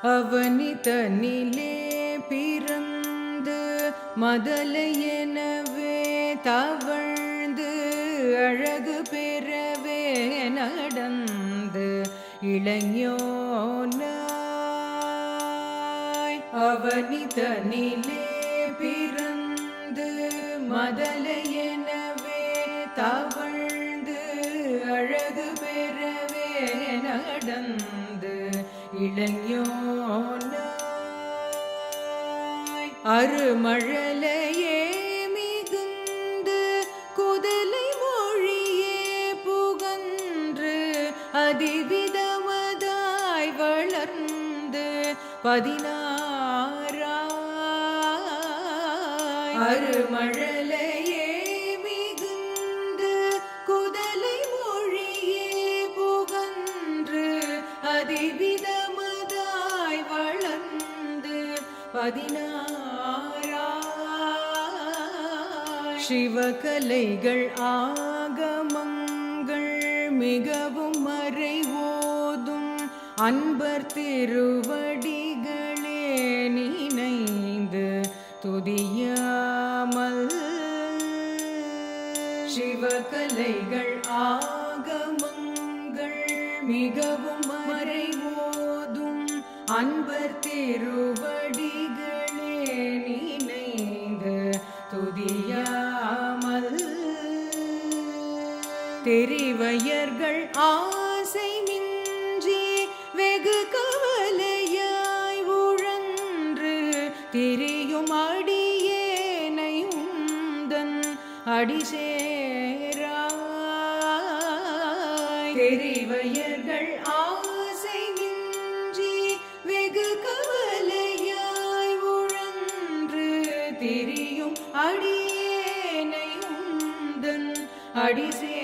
அவனி தன்னிலே பிறந்து மதலை எனவே தவழ்ந்து அழகு பெறவே நடந்து இளைஞனாய். அவனி தன்னிலே பிறந்து மதலை எனவே தவழ்ந்து அழகு பெறவே நடந்து இளைஞனாய். அருமழலையே மிகுந்து குதலை மொழியே புகன்று அதிவிதமதாய் வளர்ந்து 16 அருமழலையே மிகுந்து குதலை மொழியே புகன்று அதிவிதமதாய் வளர்ந்து 16 சிவகலைகள் ஆகமங்கள் மிகவும் மறைவோதும் அன்பர் திருவடிகளே நினைந்து துதியாமல். சிவகலைகள் ஆகமங்கள் மிகவும் மறைவோதும் அன்பர் திருவடிகளே நினைந்து துதியாமல். தெரிவையர்கள் ஆசை மிஞ்சி வெகு கவலையாய் உழன்று திரியும் அடியேனை உந்தன் அடிசேராய். தெரிவையர்கள் ஆசை மிஞ்சி வெகு கவலையாய் உழன்று திரியும் அடியேனை உந்தன் அடிசே